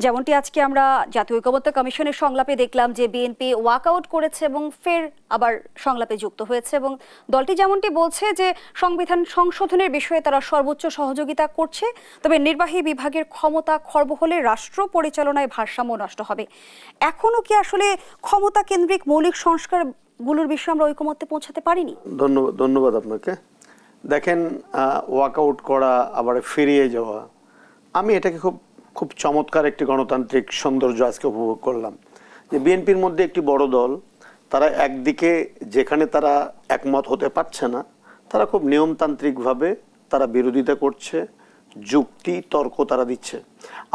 যেমনটি আজকে আমরা জাতীয় ঐকমত্য কমিশনের সংলাপে দেখলাম যে বিএনপি ওয়াকআউট করেছে এবং ফের আবার সংলাপে যুক্ত হয়েছে এবং দলটি যেমনটি বলছে যে সংবিধান সংশোধনের বিষয়ে তারা সর্বোচ্চ সহযোগিতা করছে, তবে নির্বাহী বিভাগের ক্ষমতা খর্ব হলে রাষ্ট্র পরিচালনায় ভারসাম্য নষ্ট হবে। এখনো কি আসলে ক্ষমতা কেন্দ্রিক মৌলিক সংস্কারগুলোর বিষয়ে আমরা ঐকমত্যে পৌঁছাতে পারিনি? ধন্যবাদ আপনাকে। দেখেন, ওয়াকআউট করা আবার ফিরিয়ে যাওয়া, আমি এটাকে খুব চমৎকার একটি গণতান্ত্রিক সৌন্দর্য আজকে উপভোগ করলাম যে বিএনপির মধ্যে একটি বড় দল, তারা একদিকে যেখানে তারা একমত হতে পারছে না, তারা খুব নিয়মতান্ত্রিকভাবে তারা বিরোধিতা করছে, যুক্তি তর্ক তারা দিচ্ছে,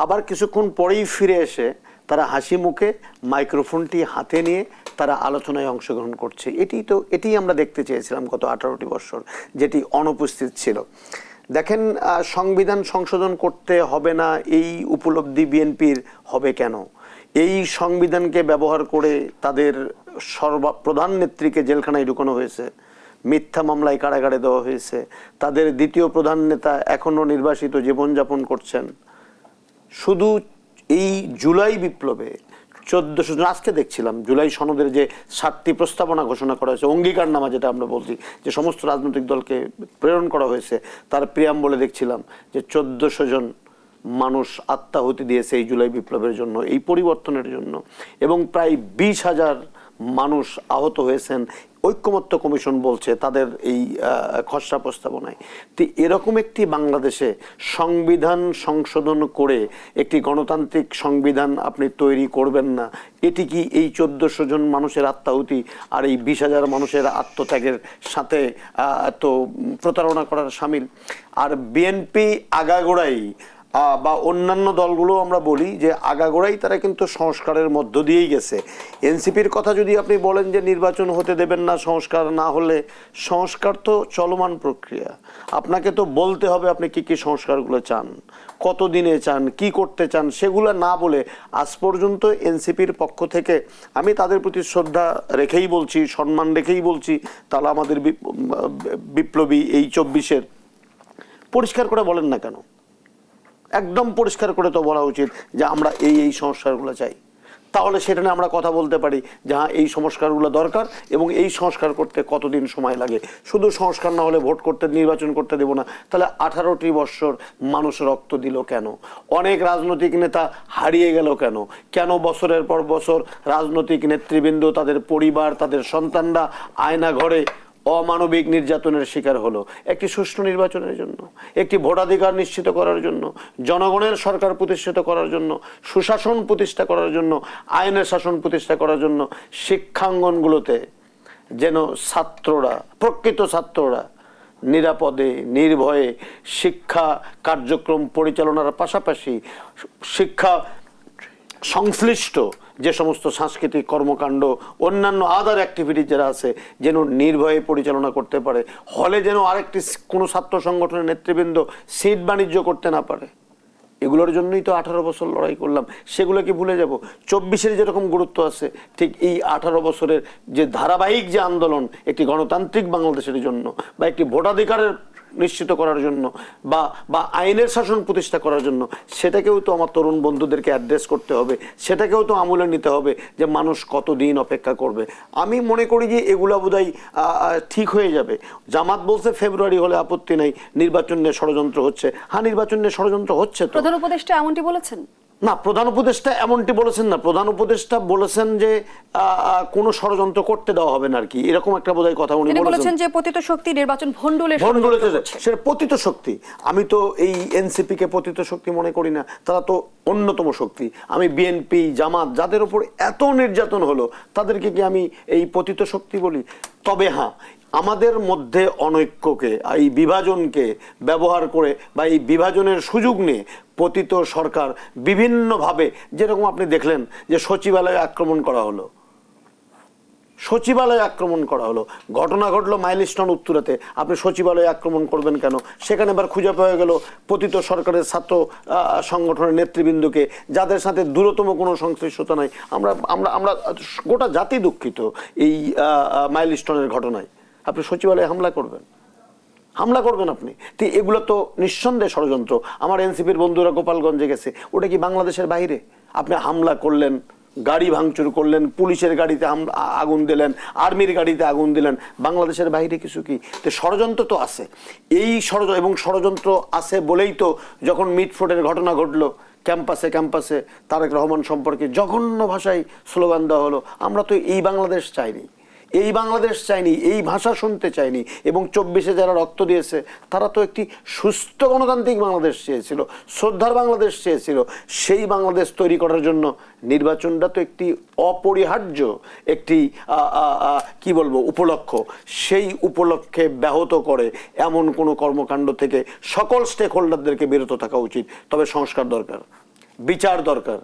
আবার কিছুক্ষণ পরেই ফিরে এসে তারা হাসি মুখে মাইক্রোফোনটি হাতে নিয়ে তারা আলোচনায় অংশগ্রহণ করছে। এটি আমরা দেখতে চেয়েছিলাম গত 18টি বছর, যেটি অনুপস্থিত ছিল। দেখেন, সংবিধান সংশোধন করতে হবে না এই উপলব্ধি বিএনপির হবে কেন? এই সংবিধানকে ব্যবহার করে তাদের প্রধান নেত্রীকে জেলখানায় ঢুকানো হয়েছে, মিথ্যা মামলায় কারাগারে দেওয়া হয়েছে, তাদের দ্বিতীয় প্রধান নেতা এখনো নির্বাসিত জীবনযাপন করছেন। শুধু এই জুলাই বিপ্লবে 1400 জন, আজকে দেখছিলাম জুলাই সনদের যে 7টি প্রস্তাবনা ঘোষণা করা হয়েছে, অঙ্গীকারনামা যেটা আমরা বলছি, যে সমস্ত রাজনৈতিক দলকে প্রেরণ করা হয়েছে, তার প্রিয়াম্বলে দেখছিলাম যে 1400 জন মানুষ আত্মাহুতি দিয়েছে এই জুলাই বিপ্লবের জন্য, এই পরিবর্তনের জন্য, এবং প্রায় 20,000 মানুষ আহত হয়েছেন। ঐকমত্য কমিশন বলছে তাদের এই খসড়া প্রস্তাবনায়। তো এরকম একটি বাংলাদেশে সংবিধান সংশোধন করে একটি গণতান্ত্রিক সংবিধান আপনি তৈরি করবেন না, এটি কি এই 1400 জন মানুষের আত্মাহুতি আর এই 20,000 মানুষের আত্মত্যাগের সাথে তো প্রতারণা করার সামিল? আর বিএনপি আগাগোড়াই বা অন্যান্য দলগুলো আমরা বলি যে আগাগোড়াই তারা কিন্তু সংস্কারের মধ্য দিয়েই গেছে। এনসিপির কথা যদি আপনি বলেন যে নির্বাচন হতে দেবেন না, সংস্কার না হলে, সংস্কার তো চলমান প্রক্রিয়া, আপনাকে তো বলতে হবে আপনি কি কি সংস্কারগুলো চান, কতদিনে চান, কি করতে চান, সেগুলো না বলে আজ পর্যন্ত এনসিপির পক্ষ থেকে আমি তাদের প্রতি শ্রদ্ধা রেখেই বলছি, সম্মান রেখেই বলছি, তাহলে আমাদের বিপ্লবী এই 24-এর পরিষ্কার করে বলেন না কেন? একদম পরিষ্কার করে তো বলা উচিত যে আমরা এই সংস্কারগুলো চাই, তাহলে সেটা নিয়ে আমরা কথা বলতে পারি যে হ্যাঁ এই সংস্কারগুলো দরকার এবং এই সংস্কার করতে কতদিন সময় লাগে। শুধু সংস্কার না হলে ভোট করতে, নির্বাচন করতে দেব না, তাহলে 18টি বৎসর মানুষ রক্ত দিল কেন? অনেক রাজনৈতিক নেতা হারিয়ে গেল কেন? কেন বছরের পর বছর রাজনৈতিক নেতৃবৃন্দ, তাদের পরিবার, তাদের সন্তানরা আয়না ঘরে অমানবিক নির্যাতনের শিকার হলো? একটি সুষ্ঠু নির্বাচনের জন্য, একটি ভোটাধিকার নিশ্চিত করার জন্য, জনগণের সরকার প্রতিষ্ঠিত করার জন্য, সুশাসন প্রতিষ্ঠা করার জন্য, আইনের শাসন প্রতিষ্ঠা করার জন্য, শিক্ষাঙ্গনগুলোতে যেন ছাত্ররা, প্রকৃত ছাত্ররা নিরাপদে নির্ভয়ে শিক্ষা কার্যক্রম পরিচালনার পাশাপাশি শিক্ষা সংশ্লিষ্ট যে সমস্ত সাংস্কৃতিক কর্মকাণ্ড, অন্যান্য আদার অ্যাক্টিভিটি যারা আছে, যেন নির্ভয়ে পরিচালনা করতে পারে। হলে যেন আরেকটি কোনো ছাত্র সংগঠনের নেতৃবৃন্দ সিট বাণিজ্য করতে না পারে। এগুলোর জন্যই তো 18 বছর লড়াই করলাম, সেগুলো কি ভুলে যাব? 24-এর যেরকম গুরুত্ব আছে, ঠিক এই 18 বছরের যে ধারাবাহিক যে আন্দোলন একটি গণতান্ত্রিক বাংলাদেশের জন্য, বা একটি ভোটাধিকারের নিশ্চিত করার জন্য, বা আইনের শাসন প্রতিষ্ঠা করার জন্য, সেটাকেও তো আমার তরুণ বন্ধুদেরকে অ্যাড্রেস করতে হবে, সেটাকেও তো আমলে নিতে হবে যে মানুষ কতদিন অপেক্ষা করবে। আমি মনে করি যে এগুলা বোধহয় ঠিক হয়ে যাবে। জামাত বলছে ফেব্রুয়ারি হলে আপত্তি নাই, নির্বাচন নিয়ে ষড়যন্ত্র হচ্ছে। হ্যাঁ, নির্বাচন নিয়ে ষড়যন্ত্র হচ্ছে তো। প্রধান উপদেষ্টা এমনটি বলেছেন না, প্রধান উপদেষ্টা এমনটি বলেছেন না। প্রধান উপদেষ্টা বলেছেন যে কোনো ষড়যন্ত্র করতে দেওয়া হবে না, আর কি এরকম একটা বোধহয় কথা উনি বলেছেন যে পতিত শক্তি নির্বাচন ভণ্ডুলে। সেটা পতিত শক্তি। আমি তো এই এনসিপি কে পতিত শক্তি মনে করি না, তারা তো অন্যতম শক্তি। আমি বিএনপি, জামাত, যাদের উপর এত নির্যাতন হলো, তাদেরকে কি আমি এই পতিত শক্তি বলি? তবে হ্যাঁ, আমাদের মধ্যে অনৈক্যকে, এই বিভাজনকে ব্যবহার করে বা এই বিভাজনের সুযোগ নিয়ে পতিত সরকার বিভিন্নভাবে, যেরকম আপনি দেখলেন যে সচিবালয়ে আক্রমণ করা হলো, সচিবালয়ে আক্রমণ করা হলো, ঘটনা ঘটলো মাইলস্টোন উত্তরাতে, আপনি সচিবালয়ে আক্রমণ করবেন কেন? সেখানে এবার খুঁজে পাওয়া গেল পতিত সরকারের ছাত্র সংগঠনের নেতৃবৃন্দকে, যাদের সাথে দূরতম কোনো সংশ্লিষ্টতা নাই। আমরা আমরা আমরা গোটা জাতি দুঃখিত এই মাইলস্টোনের ঘটনায়। আপনি সচিবালয়ে হামলা করবেন? হামলা করবেন আপনি? তো এগুলো তো নিঃসন্দেহে ষড়যন্ত্র। আমার এনসিপির বন্ধুরা গোপালগঞ্জে গেছে, ওটা কি বাংলাদেশের বাইরে? আপনি হামলা করলেন, গাড়ি ভাঙচুর করলেন, পুলিশের গাড়িতে আগুন দিলেন, আর্মির গাড়িতে আগুন দিলেন, বাংলাদেশের বাইরে কিছু কি? তো ষড়যন্ত্র তো আছে। এই ষড়যন্ত্র আছে বলেই তো যখন মিটফোর্ডের ঘটনা ঘটলো, ক্যাম্পাসে তারেক রহমান সম্পর্কে জঘন্য ভাষায় স্লোগান দেওয়া হলো, আমরা তো এই বাংলাদেশ চাইনি, এই বাংলাদেশ চাইনি, এই ভাষা শুনতে চাইনি। এবং 24-এ যারা রক্ত দিয়েছে তারা তো একটি সুস্থ গণতান্ত্রিক বাংলাদেশ চেয়েছিল, শ্রদ্ধার বাংলাদেশ চেয়েছিল। সেই বাংলাদেশ তৈরি করার জন্য নির্বাচনটা তো একটি অপরিহার্য একটি কি বলবো উপলক্ষ। সেই উপলক্ষে ব্যাহত করে এমন কোনো কর্মকাণ্ড থেকে সকল স্টেক হোল্ডারদেরকে বিরত থাকা উচিত। তবে সংস্কার দরকার, বিচার দরকার,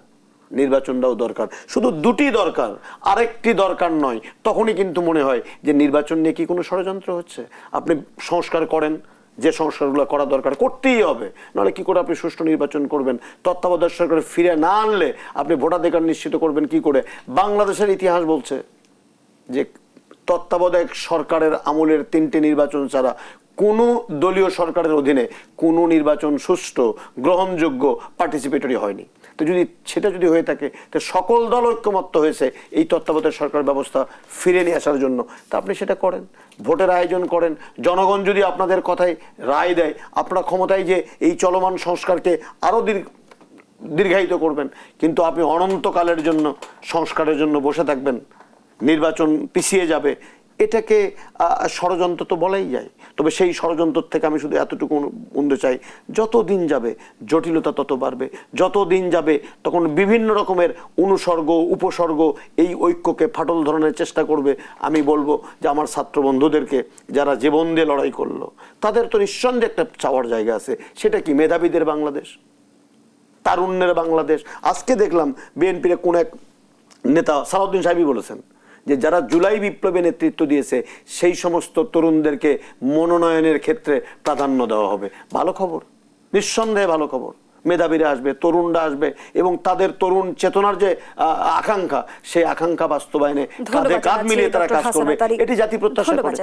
নির্বাচনটাও দরকার। শুধু দুটি দরকার, আরেকটি দরকার নয়। তখনই কিন্তু মনে হয় যে নির্বাচন নিয়ে কি কোনো ষড়যন্ত্র হচ্ছে। আপনি সংস্কার করেন, যে সংস্কারগুলো করা দরকার করতেই হবে, নাহলে কি করে আপনি সুষ্ঠু নির্বাচন করবেন? তত্ত্বাবধায়ক সরকার ফিরে না আনলে আপনি ভোটাধিকার নিশ্চিত করবেন কি করে? বাংলাদেশের ইতিহাস বলছে যে তত্ত্বাবধায়ক সরকারের আমলের 3টে নির্বাচন ছাড়া কোনো দলীয় সরকারের অধীনে কোনো নির্বাচন সুষ্ঠু, গ্রহণযোগ্য, পার্টিসিপেটরি হয়নি। তো সেটা যদি হয়ে থাকে, তো সকল দল ঐক্যমত্য হয়েছে এই তত্ত্বাবধায়ক সরকার ব্যবস্থা ফিরে নিয়ে আসার জন্য। তা আপনি সেটা করেন, ভোটের আয়োজন করেন। জনগণ যদি আপনাদের কথায় রায় দেয়, আপনারা ক্ষমতায় যে এই চলমান সংস্কারকে আরও দীর্ঘায়িত করবেন। কিন্তু আপনি অনন্তকালের জন্য সংস্কারের জন্য বসে থাকবেন, নির্বাচন পিছিয়ে যাবে, এটাকে ষড়যন্ত্র তো বলাই যায়। তবে সেই ষড়যন্ত্র থেকে আমি শুধু এতটুকু বলতে চাই, যত দিন যাবে জটিলতা তত বাড়বে, যত দিন যাবে তখন বিভিন্ন রকমের অনুসর্গ উপসর্গ এই ঐক্যকে ফাটল ধরনের চেষ্টা করবে। আমি বলবো যে আমার ছাত্র বন্ধুদেরকে যারা জীবন দিয়ে লড়াই করলো, তাদের তো নিঃসন্দেহে একটা চাওয়ার জায়গা আছে। সেটা কি? মেধাবীদের বাংলাদেশ, তারুণ্যের বাংলাদেশ। আজকে দেখলাম বিএনপির কোন এক নেতা সালাউদ্দিন সাহেবই বলেছেন যে যারা জুলাই বিপ্লবে নেতৃত্ব দিয়েছে সেই সমস্ত তরুণদেরকে মনোনয়নের ক্ষেত্রে প্রাধান্য দেওয়া হবে। ভালো খবর, নিঃসন্দেহে ভালো খবর। মেধাবীরা আসবে, তরুণরা আসবে এবং তাদের তরুণ চেতনার যে আকাঙ্ক্ষা, সেই আকাঙ্ক্ষা বাস্তবায়নে কাঁধে কাঁধ মিলিয়ে তারা কাজ করবে। এটি জাতি প্রত্যাশা করে।